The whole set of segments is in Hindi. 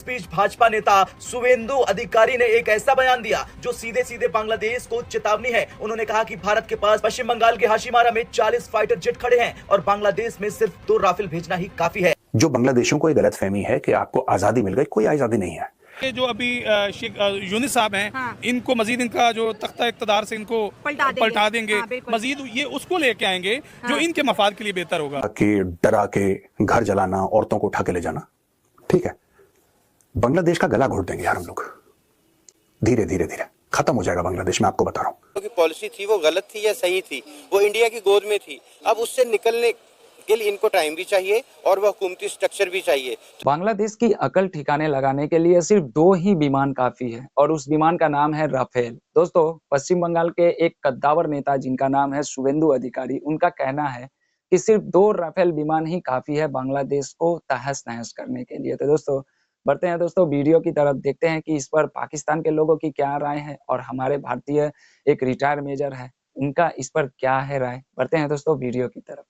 इस बीच भाजपा नेता शुवेंदु अधिकारी ने एक ऐसा बयान दिया जो सीधे सीधे बांग्लादेश को चेतावनी है। उन्होंने कहा कि भारत के पास पश्चिम बंगाल के हाशिमारा में 40 फाइटर जेट खड़े हैं और बांग्लादेश में सिर्फ 2 राफेल भेजना ही काफी है। जो बांग्लादेशियों को ये गलतफहमी है कि आपको आजादी मिल गई, कोई आजादी नहीं है। ये जो अभी शेख यूनिस साहब हैं, हाँ। इनको मजीद इनका जो तख्ता इक़्तिदार से इनको पलटा देंगे, हाँ, मजीद ये उसको लेके आएंगे, हाँ। जो इनके मफाद के लिए बेहतर होगा। कि डरा के घर जलाना, औरतों को उठा के ले जाना, ठीक है, बांग्लादेश का गला घोट देंगे यार हम लोग। धीरे धीरे धीरे खत्म हो जाएगा बांग्लादेश में, आपको बता रहा हूँ। की पॉलिसी थी वो गलत थी या सही थी, वो इंडिया की गोद में थी। अब उससे निकलने के लिए इनको टाइम भी चाहिए और वह हुकूमती स्ट्रक्चर भी चाहिए। बांग्लादेश की अकल ठिकाने लगाने के लिए सिर्फ 2 ही विमान काफी है और उस विमान का नाम है राफेल। दोस्तों, पश्चिम बंगाल के एक कद्दावर नेता जिनका नाम है शुवेंदु अधिकारी, उनका कहना है कि सिर्फ 2 राफेल विमान ही काफी है बांग्लादेश को तहस नहस करने के लिए। तो दोस्तों बढ़ते हैं वीडियो की तरफ, देखते हैं कि इस पर पाकिस्तान के लोगों की क्या राय है और हमारे भारतीय एक रिटायर्ड मेजर है, उनका इस पर क्या है राय। बढ़ते हैं दोस्तों वीडियो की तरफ।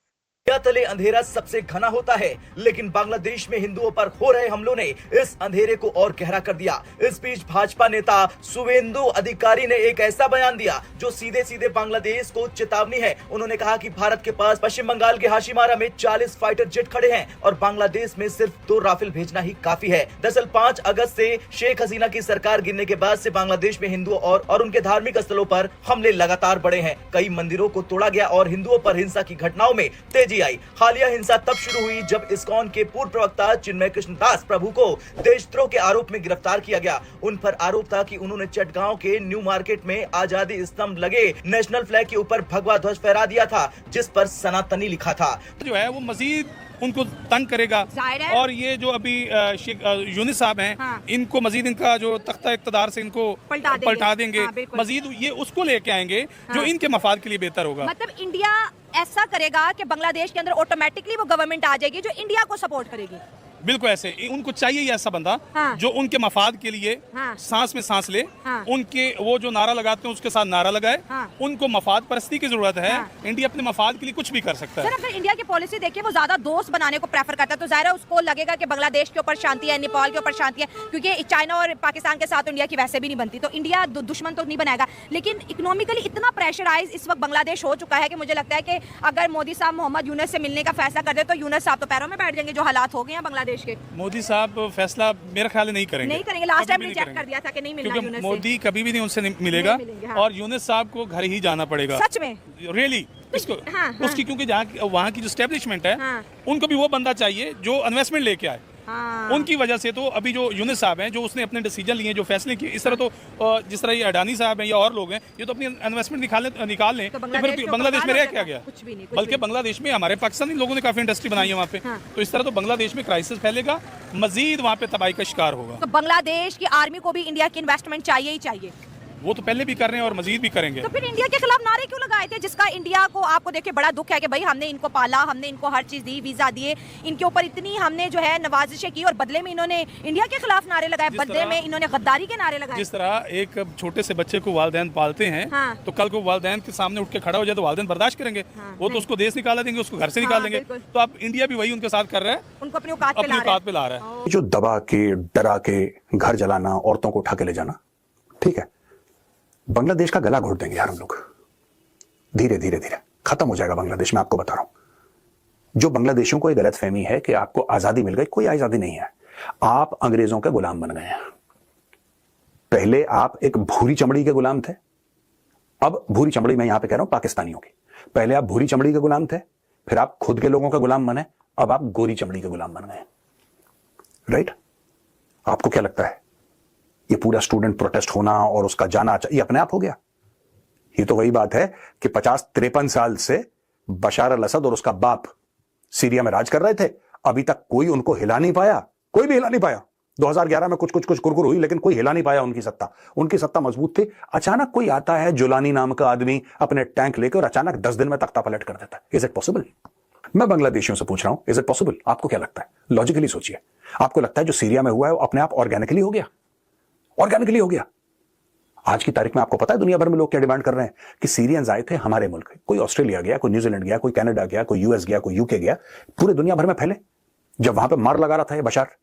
तले अंधेरा सबसे घना होता है, लेकिन बांग्लादेश में हिंदुओं पर हो रहे हमलों ने इस अंधेरे को और गहरा कर दिया। इस बीच भाजपा नेता शुवेंदु अधिकारी ने एक ऐसा बयान दिया जो सीधे सीधे बांग्लादेश को चेतावनी है। उन्होंने कहा कि भारत के पास पश्चिम बंगाल के हाशिमारा में 40 फाइटर जेट खड़े हैं और बांग्लादेश में सिर्फ 2 राफेल भेजना ही काफी है। दरअसल 5 अगस्त से शेख हसीना की सरकार गिरने के बाद से बांग्लादेश में हिंदुओं और उनके धार्मिक स्थलों पर हमले लगातार बढ़े हैं। कई मंदिरों को तोड़ा गया और हिंदुओं पर हिंसा की घटनाओं में तेजी आई। हालिया हिंसा तब शुरू हुई जब इस्कॉन के पूर्व प्रवक्ता चिन्मय कृष्ण दास प्रभु को देशद्रोह के आरोप में गिरफ्तार किया गया। उन पर आरोप था कि उन्होंने चटगांव के न्यू मार्केट में आजादी स्तंभ लगे नेशनल फ्लैग के ऊपर भगवा ध्वज फहरा दिया था, जिस पर सनातनी लिखा था। जो है वो मजीद उनको तंग करेगा और ये जो अभी शेख यूनिस साहब हैं, हाँ। इनको मजीद इनका जो तख्ता इक़्तिदार से इनको पलटा देंगे, हाँ, मजीद ये उसको लेके आएंगे, हाँ। जो इनके मफाद के लिए बेहतर होगा। मतलब इंडिया ऐसा करेगा कि बांग्लादेश के अंदर ऑटोमेटिकली वो गवर्नमेंट आ जाएगी जो इंडिया को सपोर्ट करेगी। बिल्कुल ऐसे उनको चाहिए ये ऐसा बंदा, हाँ। जो उनके मफाद के लिए, हाँ। सांस में सांस ले, हाँ। उनके वो जो नारा लगाते हैं उसके साथ नारा लगाए, हाँ। उनको मफाद परस्ती की जरूरत है, हाँ। इंडिया अपने मफाद के लिए कुछ भी कर सकता है। सर, अगर इंडिया की पॉलिसी देखिए वो ज्यादा दोस्त बनाने को प्रेफर करता है, तो जाहिर है उसको लगेगा कि बांग्लादेश के ऊपर शांति है, नेपाल के ऊपर शांति है, क्योंकि चाइना और पाकिस्तान के साथ इंडिया की वैसे भी नहीं बनती, तो इंडिया दुश्मन तो नहीं बनाएगा। लेकिन इकोनॉमिकली इतना प्रेशराइज इस वक्त बांग्लादेश हो चुका है कि मुझे लगता है कि अगर मोदी साहब मोहम्मद यूनस से मिलने का फैसला कर दे तो यूनस साहब तो पैरों में बैठ जाएंगे, जो हालात हो गए हैं बांग्लादेश के। मोदी साहब फैसला मेरा ख्याल नहीं करेंगे। लास्ट टाइम रिजेक्ट कर दिया था कि नहीं मिलना यूनस से। मोदी कभी भी नहीं उनसे मिलेगा, हाँ। और यूनस साहब को घर ही जाना पड़ेगा, सच में रियली उसको, हाँ, हाँ। उसकी, क्योंकि वहाँ की जो स्टैब्लिशमेंट है, हाँ। उनको भी वो बंदा चाहिए जो इन्वेस्टमेंट लेके आए, हाँ। उनकी वजह से तो अभी जो यूनिस साहब हैं, जो उसने अपने डिसीजन लिए, जो फैसले किए, इस तरह तो जिस तरह ये अडानी साहब हैं या और लोग हैं, ये तो अपनी इन्वेस्टमेंट निकाल लें, तो फिर बांग्लादेश में रह क्या गया। बल्कि बांग्लादेश में हमारे पाकिस्तानी लोगों ने काफी इंडस्ट्री बनाई है वहाँ पे, तो इस तरह तो बांग्लादेश में क्राइसिस फैलेगा, मजीद वहाँ पे तबाही का शिकार होगा। तो बांग्लादेश की आर्मी को भी इंडिया की इन्वेस्टमेंट चाहिए ही चाहिए। वो तो पहले भी कर रहे हैं और मजीद भी करेंगे। तो फिर इंडिया के खिलाफ नारे क्यों लगाए थे, जिसका इंडिया को आपको देखिए बड़ा दुख है कि भाई हमने इनको पाला, हमने इनको हर चीज दी, वीजा दिए, इनके ऊपर इतनी हमने जो है नवाजिशें की और बदले में इन्होंने इंडिया के खिलाफ नारे लगाए, बदले में इन्होंने गद्दारी के नारे लगाए। जिस तरह एक छोटे से बच्चे को वालिदैन पालते हैं, हाँ। तो कल को वालिदैन के सामने उठ के खड़ा हो जाए तो वालिदैन बर्दाश्त करेंगे, हाँ। वो तो उसको देश निकाला देंगे, उसको घर से निकाल देंगे। तो अब इंडिया भी वही उनके साथ कर रहा है, उनको अपनी औकात पे ला रहा है। जो दबा के डरा के घर जलाना, औरतों को उठा के ले जाना, ठीक है, बांग्लादेश का गला घोट देंगे यार हम लोग। धीरे धीरे धीरे खत्म हो जाएगा बांग्लादेश में, आपको बता रहा हूं। जो बांग्लादेशियों को ये गलतफहमी है कि आपको आजादी मिल गई, कोई आजादी नहीं है। आप अंग्रेजों के गुलाम बन गए हैं। पहले आप एक भूरी चमड़ी के गुलाम थे, अब भूरी चमड़ी मैं यहां पे कह रहा हूं पाकिस्तानियों की। पहले आप भूरी चमड़ी के गुलाम थे, फिर आप खुद के लोगों के गुलाम बने, अब आप गोरी चमड़ी के गुलाम बन गए। राइट? आपको क्या लगता है ये पूरा स्टूडेंट प्रोटेस्ट होना और उसका जाना ये अपने आप हो गया? ये तो वही बात है कि 50-53 साल से बशार अल असद और उसका बाप सीरिया में राज कर रहे थे, अभी तक कोई उनको हिला नहीं पाया, कोई भी हिला नहीं पाया। 2011 में कुछ कुरकुर हुई, लेकिन कोई हिला नहीं पाया उनकी सत्ता मजबूत थी। अचानक कोई आता है जुलानी नाम का आदमी अपने टैंक लेकर और अचानक 10 दिन में तख्ता पलट कर देता है। Is it possible? मैं बांग्लादेशियों से पूछ रहा हूं, इज इट पॉसिबल? आपको क्या लगता है? लॉजिकली सोचिए। आपको लगता है जो सीरिया में हुआ है वो अपने आप ऑर्गेनिकली हो गया? ऑर्गेनिकली हो गया। आज की तारीख में आपको पता है दुनिया भर में लोग क्या डिमांड कर रहे हैं कि सीरियंस आए थे हमारे मुल्क, कोई ऑस्ट्रेलिया गया, कोई न्यूजीलैंड गया, कोई कनाडा गया, कोई यूएस गया, कोई यूके गया, पूरे दुनिया भर में फैले। जब वहां पे मार लगा रहा था ये बशार,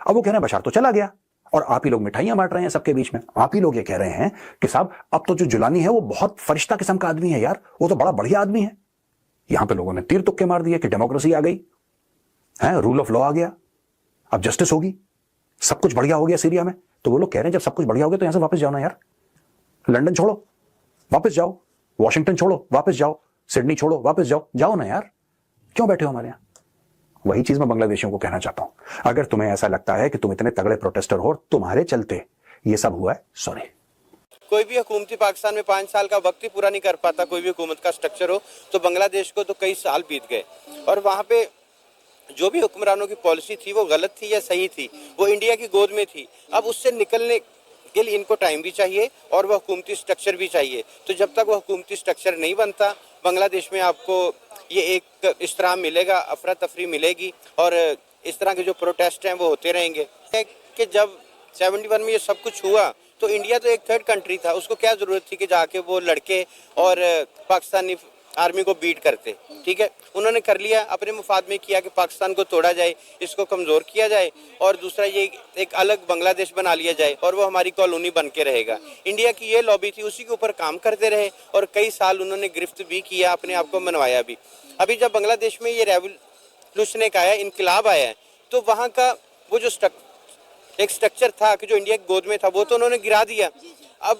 अब वो कह रहे हैं बशार तो चला गया और आप ही लोग मिठाइयां बांट रहे हैं सबके बीच में। आप ही लोग ये कह रहे हैं कि साहब अब तो जो जुलानी है वो बहुत फरिश्ता किस्म का आदमी है यार, वो तो बड़ा बढ़िया आदमी है। यहां पे लोगों ने तीर तुक्के मार दिए कि डेमोक्रेसी आ गई है, रूल ऑफ लॉ आ गया, अब जस्टिस होगी, सब कुछ बढ़िया हो गया सीरिया में। तो वो लोग कह रहे हैं जब सब कुछ बढ़िया हो गया तो यहां से वापस जाओ ना यार, लंदन छोड़ो वापस जाओ, वॉशिंगटन छोड़ो वापस जाओ, सिडनी छोड़ो वापस जाओ, जाओ ना यार, क्यों बैठे हो हमारे यहां। वही चीज मैं बांग्लादेशियों को कहना चाहता हूं, अगर तुम्हें ऐसा लगता है कि तुम इतने तगड़े प्रोटेस्टर हो, तुम्हारे चलते ये सब हुआ है, सॉरी। कोई भी हुकूमती पाकिस्तान में 5 साल का वक्त ही पूरा नहीं कर पाता, कोई भी हुकूमत का स्ट्रक्चर हो, तो बांग्लादेश को तो कई साल बीत गए। और वहाँ पे जो भी हुक्मरानों की पॉलिसी थी वो गलत थी या सही थी, वो इंडिया की गोद में थी। अब उससे निकलने के लिए इनको टाइम भी चाहिए और वह हुकूमती स्ट्रक्चर भी चाहिए। तो जब तक वह हुकूमती स्ट्रक्चर नहीं बनता, बांग्लादेश में आपको ये एक इस्तेराम मिलेगा, अफरा तफरी मिलेगी और इस तरह के जो प्रोटेस्ट हैं वो होते रहेंगे। कि जब 71 में ये सब कुछ हुआ तो इंडिया तो एक थर्ड कंट्री था, उसको क्या ज़रूरत थी कि जाके वो लड़के और पाकिस्तानी आर्मी को बीट करते। ठीक है, उन्होंने कर लिया, अपने मुफाद में किया कि पाकिस्तान को तोड़ा जाए, इसको कमज़ोर किया जाए और दूसरा ये एक अलग बांग्लादेश बना लिया जाए और वो हमारी कॉलोनी बन के रहेगा। इंडिया की ये लॉबी थी, उसी के ऊपर काम करते रहे और कई साल उन्होंने गिरफ्त भी किया, अपने आप को मनवाया भी। अभी जब बांग्लादेश में ये रेवोल्यूशन एक आया, इनकलाब आया है, तो वहाँ का वो जो एक स्ट्रक्चर था कि जो इंडिया की गोद में था वो तो उन्होंने गिरा दिया। अब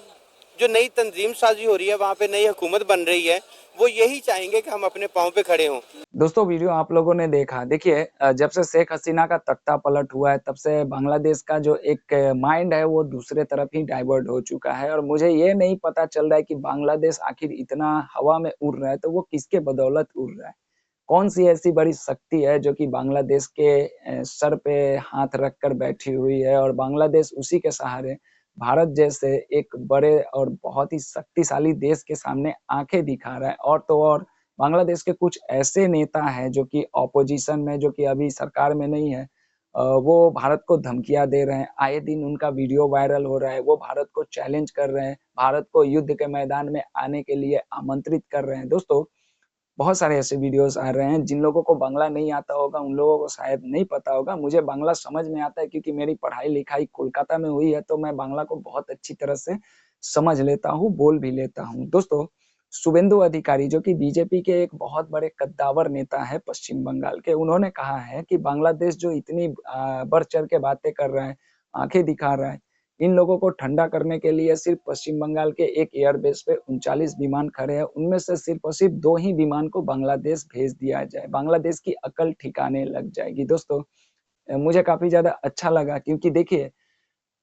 जो नई तंजीम साजी हो रही है, वहाँ पे नई हुकूमत बन रही है, वो यही चाहेंगे कि हम अपने पाँव पे खड़े हों। दोस्तों वीडियो आप लोगों ने देखा, देखिए जब से शेख हसीना का तख्ता पलट हुआ है तब से बांग्लादेश का जो एक माइंड है वो दूसरे तरफ ही डाइवर्ट हो चुका है और मुझे ये नहीं पता चल रहा है कि बांग्लादेश आखिर इतना हवा में उड़ रहा है तो वो किसके बदौलत उड़ रहा है। कौन सी ऐसी बड़ी शक्ति है जो कि बांग्लादेश के सर पे हाथ रख कर बैठी हुई है और बांग्लादेश उसी के सहारे भारत जैसे एक बड़े और बहुत ही शक्तिशाली देश के सामने आंखें दिखा रहा है। और तो और बांग्लादेश के कुछ ऐसे नेता हैं जो कि ऑपोजिशन में, जो कि अभी सरकार में नहीं है, वो भारत को धमकियां दे रहे हैं। आए दिन उनका वीडियो वायरल हो रहा है, वो भारत को चैलेंज कर रहे हैं, भारत को युद्ध के मैदान में आने के लिए आमंत्रित कर रहे हैं। दोस्तों बहुत सारे ऐसे वीडियोस आ रहे हैं, जिन लोगों को बांग्ला नहीं आता होगा उन लोगों को शायद नहीं पता होगा। मुझे बांग्ला समझ में आता है क्योंकि मेरी पढ़ाई-लिखाई कोलकाता में हुई है, तो मैं बांग्ला को बहुत अच्छी तरह से समझ लेता हूँ, बोल भी लेता हूँ। दोस्तों शुवेंदु अधिकारी जो कि बीजेपी के एक बहुत बड़े कद्दावर नेता है पश्चिम बंगाल के, उन्होंने कहा है कि बांग्लादेश जो इतनी बढ़-चढ़ के बातें कर रहा है, आँखें दिखा रहा है, इन लोगों को ठंडा करने के लिए सिर्फ पश्चिम बंगाल के एक एयरबेस पे 39 विमान खड़े हैं, उनमें से सिर्फ और सिर्फ 2 ही विमान को बांग्लादेश भेज दिया जाए, बांग्लादेश की अकल ठिकाने लग जाएगी। दोस्तों मुझे काफ़ी ज़्यादा अच्छा लगा क्योंकि देखिए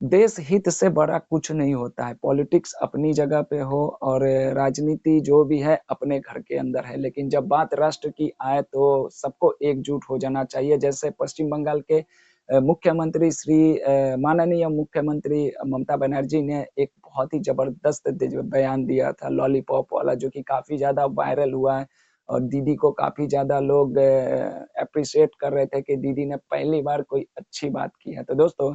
देश हित से बड़ा कुछ नहीं होता है। पॉलिटिक्स अपनी जगह पे हो और राजनीति जो भी है अपने घर के अंदर है, लेकिन जब बात राष्ट्र की आए तो सबको एकजुट हो जाना चाहिए। जैसे पश्चिम बंगाल के मुख्यमंत्री माननीय मुख्यमंत्री ममता बनर्जी ने एक बहुत ही ज़बरदस्त बयान दिया था लॉलीपॉप वाला, जो कि काफ़ी ज़्यादा वायरल हुआ है और दीदी को काफ़ी ज़्यादा लोग एप्रिशिएट कर रहे थे कि दीदी ने पहली बार कोई अच्छी बात की है। तो दोस्तों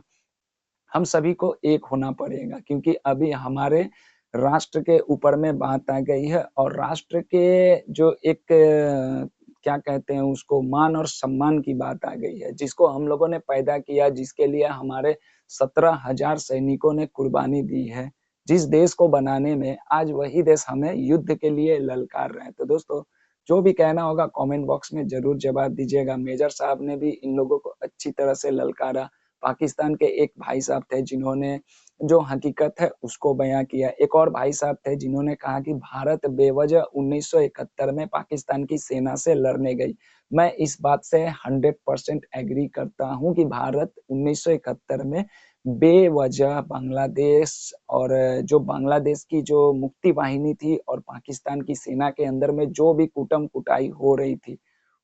हम सभी को एक होना पड़ेगा क्योंकि अभी हमारे राष्ट्र के ऊपर में बात आ गई है और राष्ट्र के जो एक क्या कहते हैं उसको, मान और सम्मान की बात आ गई है, जिसको हम लोगों ने पैदा किया, जिसके लिए हमारे 17,000 सैनिकों ने कुर्बानी दी है, जिस देश को बनाने में आज वही देश हमें युद्ध के लिए ललकार रहे हैं। तो दोस्तों जो भी कहना होगा कमेंट बॉक्स में ज़रूर जवाब दीजिएगा। मेजर साहब ने भी इन लोगों को अच्छी तरह से ललकारा। पाकिस्तान के एक भाई साहब थे जिन्होंने जो हकीकत है उसको बयां किया। एक और भाई साहब थे जिन्होंने कहा कि भारत बेवजह 1971 में पाकिस्तान की सेना से लड़ने गई। मैं इस बात से 100% एग्री करता हूं कि भारत 1971 में बेवजह बांग्लादेश और जो बांग्लादेश की जो मुक्ति वाहिनी थी और पाकिस्तान की सेना के अंदर में जो भी कुटम-कुटाई हो रही थी,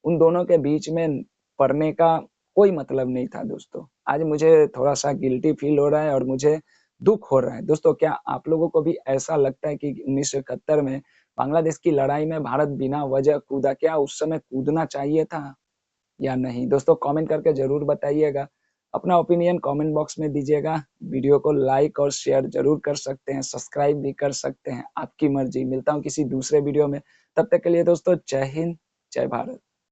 उन दोनों के बीच में पड़ने का कोई मतलब नहीं था दोस्तों। आज मुझे थोड़ा-सा गिल्टी फील हो रहा है और मुझे दुःख हो रहा है। दोस्तों क्या आप लोगों को भी ऐसा लगता है कि 1971 में बांग्लादेश की लड़ाई में भारत बिना वजह कूदा, क्या उस समय कूदना चाहिए था या नहीं? दोस्तों कमेंट करके ज़रूर बताइएगा। अपना ओपिनियन कमेंट बॉक्स में दीजिएगा। वीडियो को लाइक और शेयर ज़रूर कर सकते हैं, सब्सक्राइब भी कर सकते हैं, आपकी मर्ज़ी। मिलता हूँ किसी दूसरे वीडियो में, तब तक के लिए दोस्तों जय हिंद, जय भारत।